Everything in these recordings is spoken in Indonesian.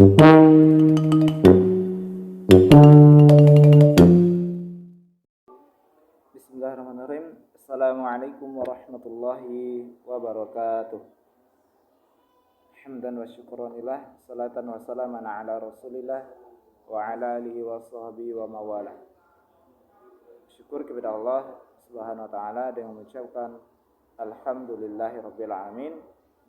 Bismillahirrahmanirrahim. Assalamualaikum warahmatullahi wabarakatuh. Hamdan wa syukranillah, salatan wa salaman ala rasulillah wa ala alihi wa sahbihi wa mawala. Syukur kepada Allah subhanahu wa ta'ala dengan mengucapkan alhamdulillahirabbil alamin,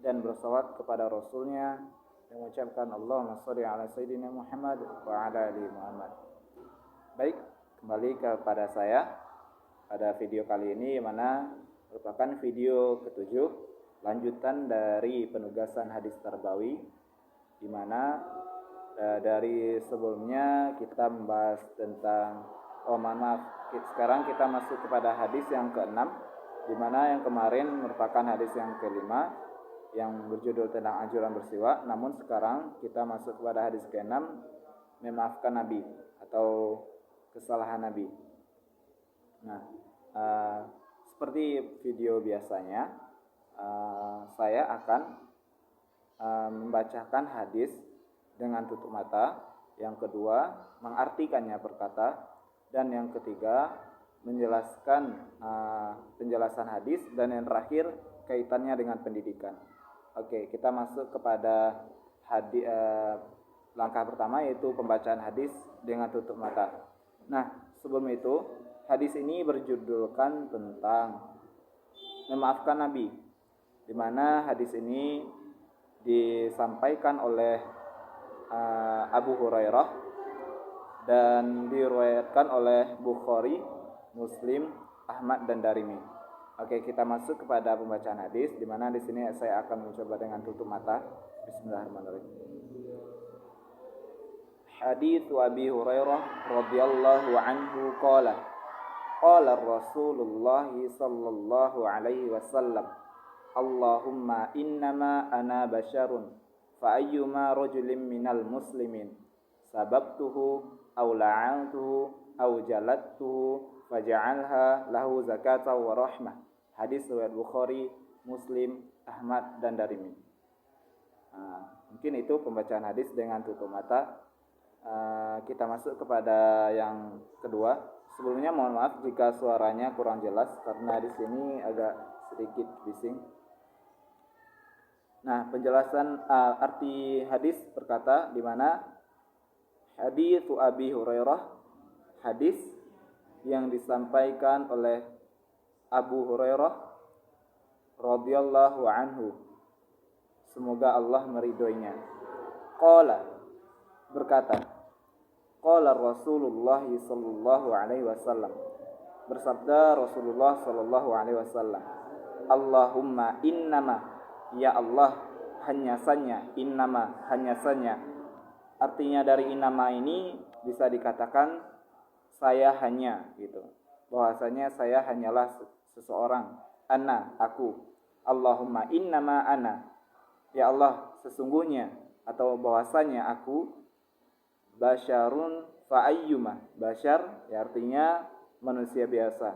dan bersalawat kepada rasulnya dengan mengucapkan Allahumma shalli ala sayyidina Muhammad wa ala ali Muhammad. Baik, kembali kepada saya pada video kali ini, yang mana merupakan video ketujuh lanjutan dari penugasan hadis tarbawi, di mana dari sebelumnya kita membahas tentang sekarang kita masuk kepada hadis yang ke-6, di mana yang kemarin merupakan hadis yang ke-5 yang berjudul tentang anjuran bersiwak. Namun sekarang kita masuk kepada hadis ke-6, memaafkan Nabi atau kesalahan Nabi. Nah, seperti video biasanya, saya akan membacakan hadis dengan tutup mata, yang kedua mengartikannya per kata, dan yang ketiga menjelaskan penjelasan hadis, dan yang terakhir kaitannya dengan pendidikan. Oke, kita masuk kepada langkah pertama, yaitu pembacaan hadis dengan tutup mata. Nah, sebelum itu, hadis ini berjudulkan tentang memaafkan Nabi, di mana hadis ini disampaikan oleh Abu Hurairah dan diriwayatkan oleh Bukhari, Muslim, Ahmad dan Darimi. Oke, kita masuk kepada pembacaan hadis, di mana di sini saya akan mencoba dengan tutup mata. Bismillahirrahmanirrahim. Hadits Abi Hurairah radhiyallahu anhu qala qala Rasulullah sallallahu alaihi wasallam, Allahumma innama ana basyarun fa ayyuma rajulin minal muslimin sababtuhu aw la'antuhu aw jalattuhu faj'alha lahu zakatan wa rahmah. Hadis riwayat Bukhari, Muslim, Ahmad dan Darimi. Mungkin itu pembacaan hadis dengan tutup mata. Kita masuk kepada yang kedua. Sebelumnya mohon maaf jika suaranya kurang jelas karena di sini agak sedikit bising. Nah, penjelasan arti hadis berkata, di mana hadits Abi Hurairah, hadis yang disampaikan oleh Abu Hurairah radhiyallahu anhu, semoga Allah meridhoinya. Qala, berkata, qala Rasulullah sallallahu alaihi wasallam, bersabda Rasulullah sallallahu alaihi wasallam, Allahumma innama, ya Allah, hanya saja, innama, hanya saja. Artinya dari innama ini bisa dikatakan saya hanya, gitu. Bahwasanya saya hanyalah seseorang, ana, aku. Allahumma innama ana, ya Allah, sesungguhnya atau bahwasanya aku basyarun fa ayyuma. Basyar ya artinya manusia biasa.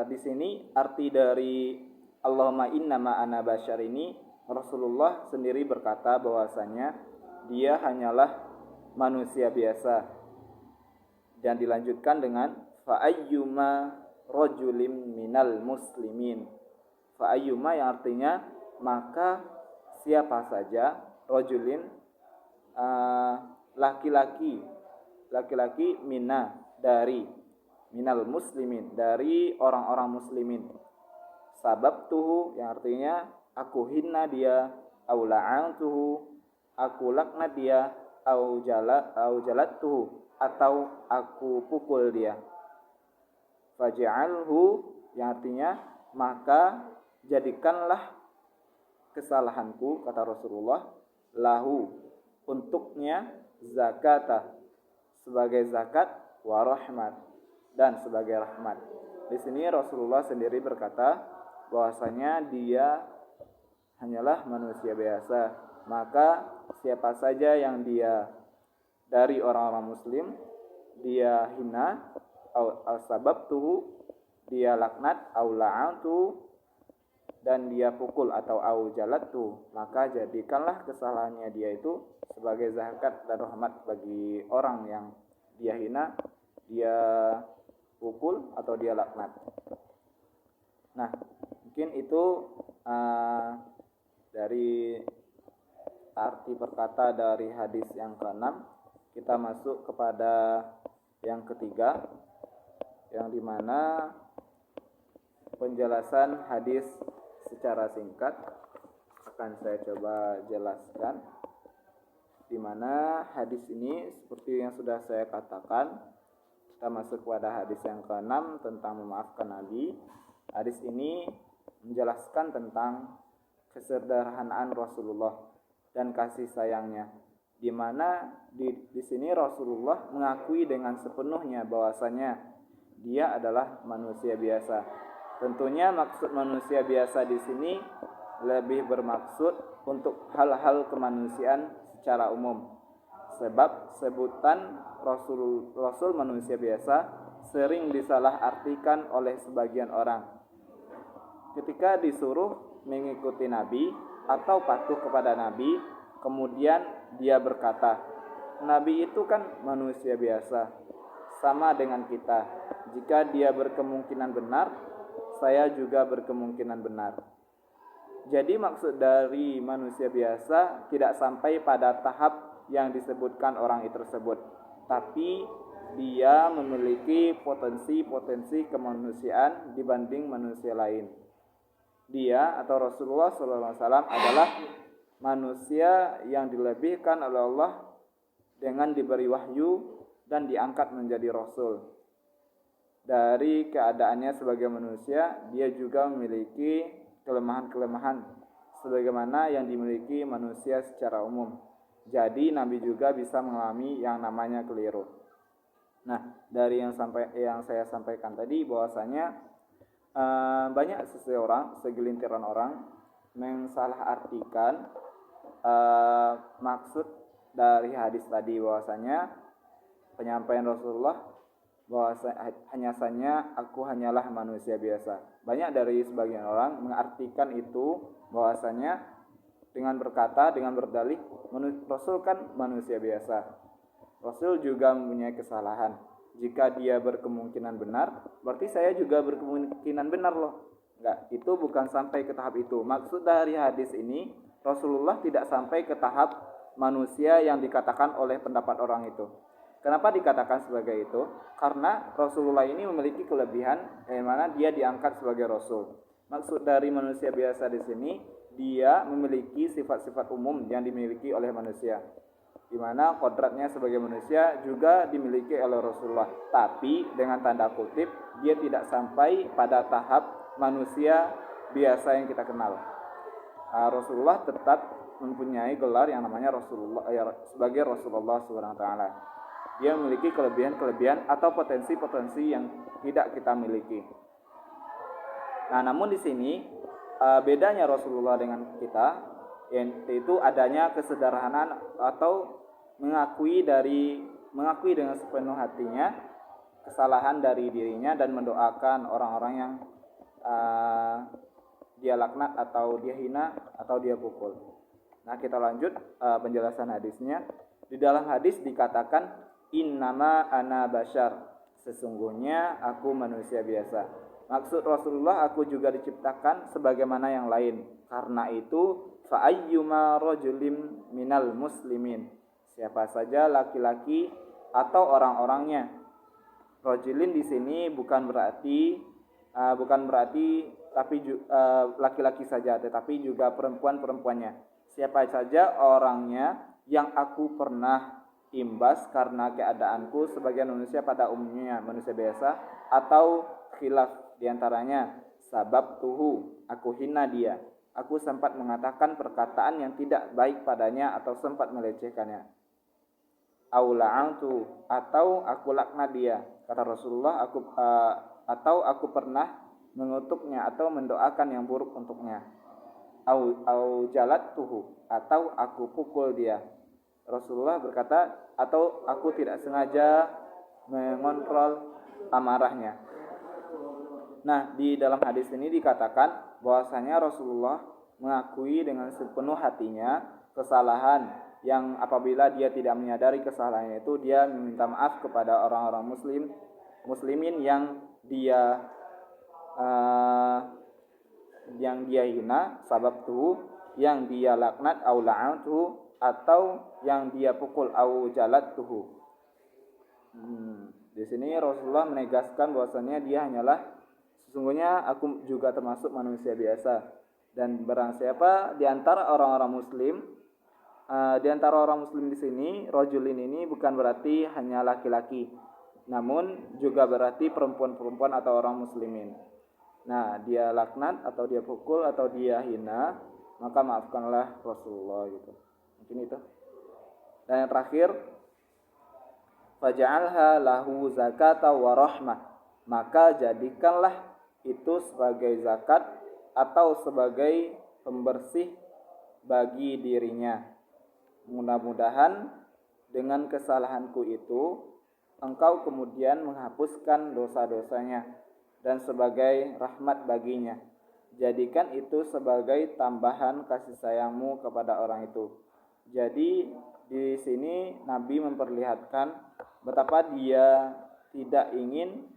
Di sini arti dari Allahumma innama ana basyar ini, Rasulullah sendiri berkata bahwasanya dia hanyalah manusia biasa, dan dilanjutkan dengan fa ayyuma rajulim minal muslimin. Fa ayyuma yang artinya maka siapa saja, rajulin laki-laki, mina dari, minal muslimin dari orang-orang muslimin. Sababtuhu yang artinya aku hina dia, au la'antuhu aku laknat dia, au jalattuhu atau aku pukul dia. Faj'alhu yang artinya maka jadikanlah kesalahanku, kata Rasulullah, lahu untuknya, zakata sebagai zakat, wa rahmat dan sebagai rahmat. Di sini Rasulullah sendiri berkata bahwasanya dia hanyalah manusia biasa, maka siapa saja yang dia dari orang-orang muslim dia hina, al sababtuhu dia laknat, au la'antu dan dia pukul atau au jalatu, maka jadikanlah kesalahannya dia itu sebagai zakat dan rahmat bagi orang yang dia hina, dia pukul atau dia laknat. Nah, mungkin itu dari arti perkata dari hadis yang ke-6. Kita masuk kepada yang ketiga, yang dimana penjelasan hadis secara singkat akan saya coba jelaskan. Dimana hadis ini seperti yang sudah saya katakan, kita masuk kepada hadis yang ke-6 tentang memaafkan Nabi. Hadis ini menjelaskan tentang kesederhanaan Rasulullah dan kasih sayangnya, di mana di sini Rasulullah mengakui dengan sepenuhnya bahwasanya dia adalah manusia biasa. Tentunya maksud manusia biasa di sini lebih bermaksud untuk hal-hal kemanusiaan secara umum. Sebab sebutan Rasul manusia biasa sering disalahartikan oleh sebagian orang. Ketika disuruh mengikuti Nabi atau patuh kepada Nabi, kemudian dia berkata, Nabi itu kan manusia biasa, sama dengan kita. Jika dia berkemungkinan benar, saya juga berkemungkinan benar. Jadi maksud dari manusia biasa tidak sampai pada tahap yang disebutkan orang itu tersebut, tapi dia memiliki potensi kemanusiaan dibanding manusia lain. Dia atau Rasulullah SAW adalah manusia yang dilebihkan oleh Allah dengan diberi wahyu dan diangkat menjadi Rasul. Dari keadaannya sebagai manusia, dia juga memiliki kelemahan-kelemahan sebagaimana yang dimiliki manusia secara umum. Jadi Nabi juga bisa mengalami yang namanya keliru. Nah, dari yang saya sampaikan tadi bahwasanya banyak segelintiran orang mensalahartikan maksud dari hadis tadi, bahwasanya penyampaian Rasulullah bahwasanya aku hanyalah manusia biasa. Banyak dari sebagian orang mengartikan itu bahwasanya dengan berkata, dengan berdalih, Rasul kan manusia biasa. Rasul juga mempunyai kesalahan. Jika dia berkemungkinan benar, berarti saya juga berkemungkinan benar loh. Enggak, itu bukan sampai ke tahap itu. Maksud dari hadis ini, Rasulullah tidak sampai ke tahap manusia yang dikatakan oleh pendapat orang itu. Kenapa dikatakan sebagai itu? Karena Rasulullah ini memiliki kelebihan yang mana dia diangkat sebagai Rasul. Maksud dari manusia biasa di sini, dia memiliki sifat-sifat umum yang dimiliki oleh manusia, di mana kodratnya sebagai manusia juga dimiliki oleh Rasulullah. Tapi dengan tanda kutip, dia tidak sampai pada tahap manusia biasa yang kita kenal. Rasulullah tetap mempunyai gelar yang namanya Rasulullah sebagai Rasulullah SWT. Dia memiliki kelebihan-kelebihan atau potensi-potensi yang tidak kita miliki. Nah, namun di sini bedanya Rasulullah dengan kita, yaitu adanya kesederhanaan atau mengakui dengan sepenuh hatinya kesalahan dari dirinya dan mendoakan orang-orang yang dia laknat atau dia hina atau dia pukul. Nah, kita lanjut penjelasan hadisnya. Di dalam hadis dikatakan, innama ana bashar, sesungguhnya aku manusia biasa. Maksud Rasulullah, aku juga diciptakan sebagaimana yang lain. Karena itu, fa ayyuma rajulim minal muslimin, siapa saja laki-laki atau orang-orangnya. Rajulin di sini bukan berarti laki-laki saja, tetapi juga perempuan-perempuannya. Siapa saja orangnya yang aku pernah imbas karena keadaanku sebagai manusia pada umumnya manusia biasa, atau khilaf diantaranya sabab tuhu, aku hina dia, aku sempat mengatakan perkataan yang tidak baik padanya atau sempat melecehkannya. Aula'antu, atau aku laknat dia, kata Rasulullah, atau aku pernah mengutuknya atau mendoakan yang buruk untuknya. Au jalattuhu, atau aku pukul dia. Rasulullah berkata, atau aku tidak sengaja mengontrol amarahnya. Nah, di dalam hadis ini dikatakan bahwasanya Rasulullah mengakui dengan sepenuh hatinya kesalahan yang apabila dia tidak menyadari kesalahannya itu dia meminta maaf kepada orang-orang muslimin yang dia hina sabab tuh, yang dia laknat au la'antuhu, atau yang dia pukul au jalattuhu. Di sini Rasulullah menegaskan bahwasanya dia hanyalah sesungguhnya aku juga termasuk manusia biasa, dan barang siapa di antara orang-orang muslim, di antara orang muslim di sini rajulin ini bukan berarti hanya laki-laki, namun juga berarti perempuan-perempuan atau orang muslimin. Nah, dia laknat atau dia pukul atau dia hina, maka maafkanlah Rasulullah gitu. Mungkin itu. Dan yang terakhir, faj'alha lahu zakata wa rahmah, maka jadikanlah itu sebagai zakat atau sebagai pembersih bagi dirinya. Mudah-mudahan dengan kesalahanku itu engkau kemudian menghapuskan dosa-dosanya dan sebagai rahmat baginya. Jadikan itu sebagai tambahan kasih sayangmu kepada orang itu. Jadi di sini Nabi memperlihatkan betapa dia tidak ingin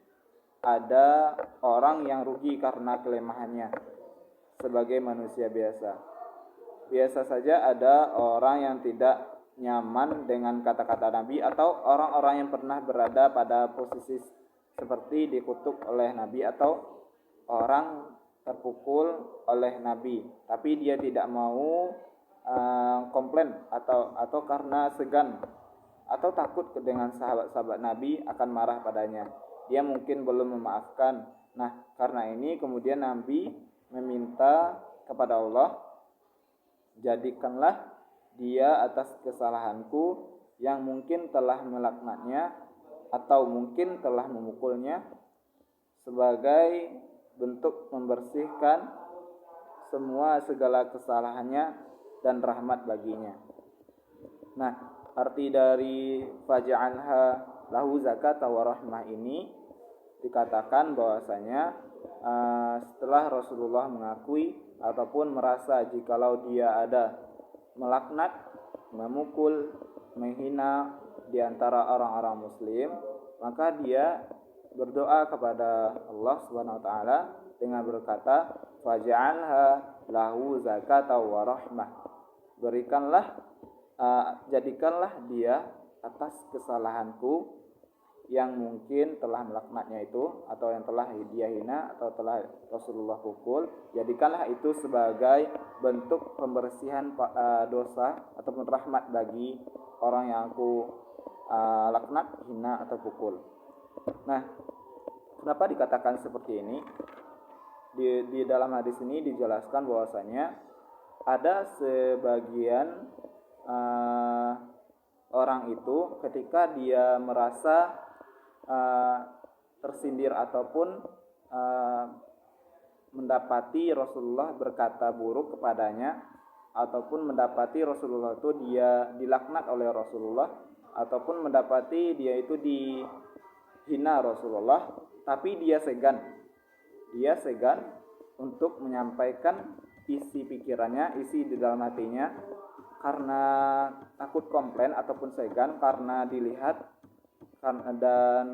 ada orang yang rugi karena kelemahannya sebagai manusia biasa. Biasa saja ada orang yang tidak nyaman dengan kata-kata Nabi, atau orang-orang yang pernah berada pada posisi seperti dikutuk oleh Nabi atau orang terpukul oleh Nabi, tapi dia tidak mau komplain atau karena segan atau takut dengan sahabat-sahabat Nabi akan marah padanya. Dia mungkin belum memaafkan. Nah, karena ini kemudian Nabi meminta kepada Allah, jadikanlah dia atas kesalahanku yang mungkin telah melaknatnya atau mungkin telah memukulnya sebagai bentuk membersihkan semua segala kesalahannya dan rahmat baginya. Nah, arti dari faj'alha lahu zakata wa rahmah ini dikatakan bahwasanya setelah Rasulullah mengakui ataupun merasa jikalau dia ada melaknat, memukul, menghina di antara orang-orang muslim, maka dia berdoa kepada Allah Subhanahu wa taala dengan berkata, faj'alha lahu zakata wa rahmah. Jadikanlah dia atas kesalahanku yang mungkin telah melaknatnya itu, atau yang telah dia hina atau telah Rasulullah pukul, jadikanlah itu sebagai bentuk pembersihan dosa ataupun rahmat bagi orang yang aku laknat, hina atau pukul. Nah, kenapa dikatakan seperti ini? Di dalam hadis ini dijelaskan bahwasanya ada sebagian orang itu ketika dia merasa tersindir ataupun mendapati Rasulullah berkata buruk kepadanya, ataupun mendapati Rasulullah itu dia dilaknat oleh Rasulullah, ataupun mendapati dia itu dihina Rasulullah, tapi dia segan untuk menyampaikan isi pikirannya, isi di dalam hatinya, karena takut komplain ataupun segan karena dilihat dan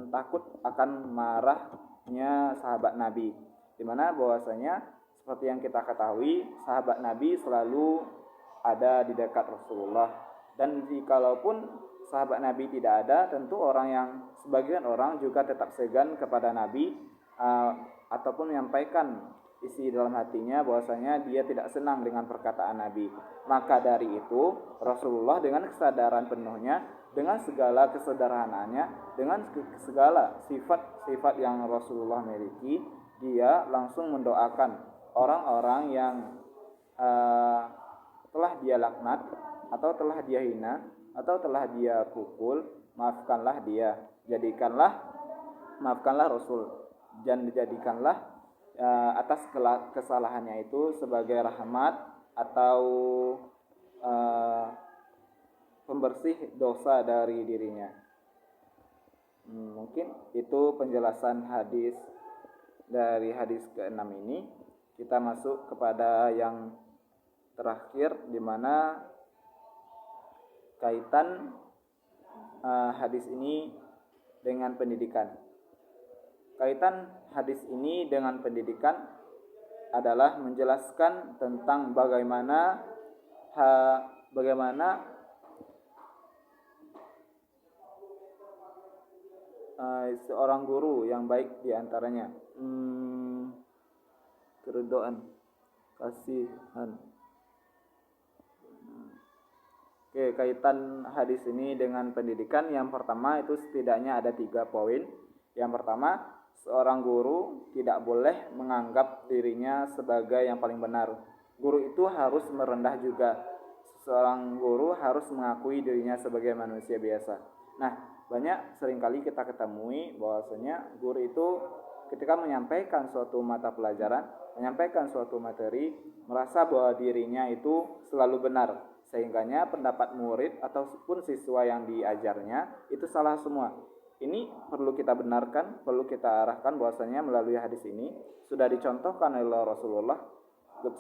takut akan marahnya sahabat Nabi, dimana bahwasanya seperti yang kita ketahui sahabat Nabi selalu ada di dekat Rasulullah, dan jikalaupun sahabat Nabi tidak ada, tentu sebagian orang juga tetap segan kepada Nabi ataupun menyampaikan isi dalam hatinya bahwasanya dia tidak senang dengan perkataan Nabi. Maka dari itu Rasulullah dengan kesadaran penuhnya, dengan segala kesederhanaannya, dengan segala sifat-sifat yang Rasulullah miliki, dia langsung mendoakan orang-orang yang telah dia laknat atau telah dia hina atau telah dia pukul, maafkanlah dia, maafkanlah Rasul, dan dijadikanlah atas kesalahannya itu sebagai rahmat atau pembersih dosa dari dirinya. Mungkin itu penjelasan hadis dari hadis ke-6 ini, kita masuk kepada yang terakhir, di mana kaitan hadis ini dengan pendidikan. Kaitan hadis ini dengan pendidikan adalah menjelaskan tentang bagaimana seorang guru yang baik diantaranya keridhaan, kasihan. Oke, kaitan hadis ini dengan pendidikan, yang pertama itu setidaknya ada 3 poin. Yang pertama, seorang guru tidak boleh menganggap dirinya sebagai yang paling benar. Guru itu harus merendah juga. Seorang guru harus mengakui dirinya sebagai manusia biasa. Nah, seringkali kita ketemui bahwasanya guru itu ketika menyampaikan suatu mata pelajaran, menyampaikan suatu materi, merasa bahwa dirinya itu selalu benar, sehingganya pendapat murid ataupun siswa yang diajarnya itu salah semua. Ini perlu kita benarkan, perlu kita arahkan bahwasanya melalui hadis ini sudah dicontohkan oleh Rasulullah,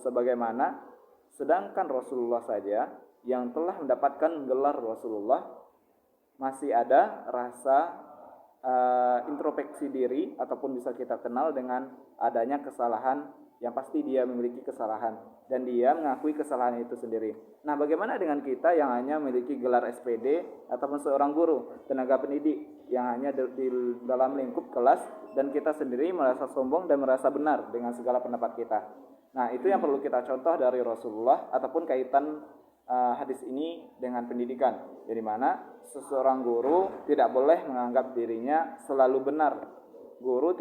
sebagaimana sedangkan Rasulullah saja yang telah mendapatkan gelar Rasulullah masih ada rasa introspeksi diri, ataupun bisa kita kenal dengan adanya kesalahan, yang pasti dia memiliki kesalahan dan dia mengakui kesalahan itu sendiri. Nah, bagaimana dengan kita yang hanya memiliki gelar SPD ataupun seorang guru, tenaga pendidik yang hanya di dalam lingkup kelas, dan kita sendiri merasa sombong dan merasa benar dengan segala pendapat kita. Nah, itu yang perlu kita contoh dari Rasulullah ataupun kaitan hadis ini dengan pendidikan, jadi mana seseorang guru tidak boleh menganggap dirinya selalu benar. Guru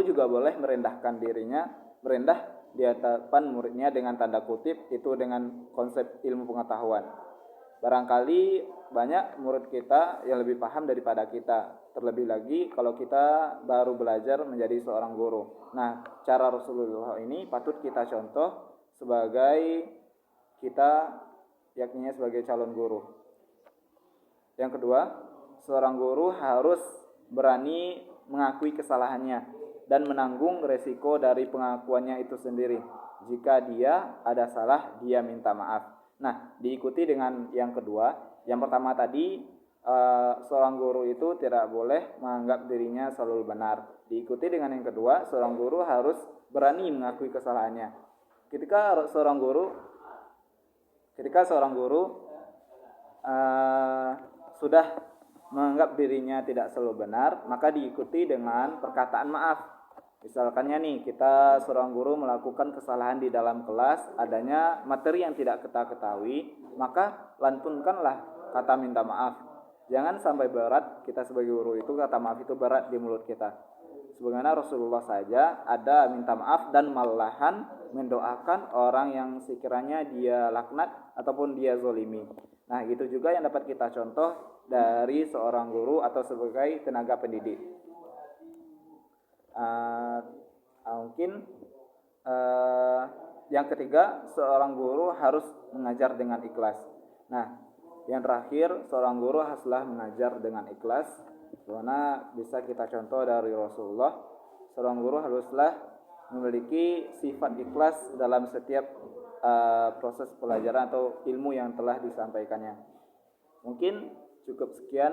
juga boleh merendahkan dirinya, merendah di hadapan muridnya dengan tanda kutip, itu dengan konsep ilmu pengetahuan. Barangkali banyak murid kita yang lebih paham daripada kita, terlebih lagi kalau kita baru belajar menjadi seorang guru. Nah, cara Rasulullah ini patut kita contoh sebagai kita yakninya sebagai calon guru. Yang kedua, seorang guru harus berani mengakui kesalahannya dan menanggung resiko dari pengakuannya itu sendiri. Jika dia ada salah, dia minta maaf. Nah, diikuti dengan yang kedua. Yang pertama tadi, seorang guru itu tidak boleh menganggap dirinya selalu benar. Diikuti dengan yang kedua, seorang guru harus berani mengakui kesalahannya. Ketika seorang guru sudah menganggap dirinya tidak selalu benar, maka diikuti dengan perkataan maaf. Misalkannya nih, kita seorang guru melakukan kesalahan di dalam kelas, adanya materi yang tidak kita ketahui, maka lantunkanlah kata minta maaf. Jangan sampai berat, kita sebagai guru itu kata maaf itu berat di mulut kita. Sebagaimana Rasulullah saja ada minta maaf dan malahan mendoakan orang yang sekiranya dia laknat ataupun dia zolimi. Nah, itu juga yang dapat kita contoh dari seorang guru atau sebagai tenaga pendidik. Yang ketiga, seorang guru harus mengajar dengan ikhlas. Nah, yang terakhir, seorang guru haruslah mengajar dengan ikhlas. Karena bisa kita contoh dari Rasulullah, seorang guru haruslah memiliki sifat ikhlas dalam setiap proses pelajaran atau ilmu yang telah disampaikannya. Mungkin cukup sekian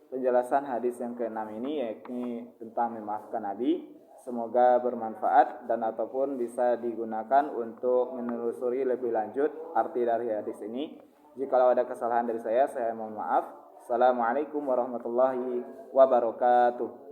penjelasan hadis yang ke-6 ini, yakni tentang memaafkan Nabi. Semoga bermanfaat dan ataupun bisa digunakan untuk menelusuri lebih lanjut arti dari hadis ini. Jikalau ada kesalahan dari saya mohon maaf. Assalamualaikum warahmatullahi wabarakatuh.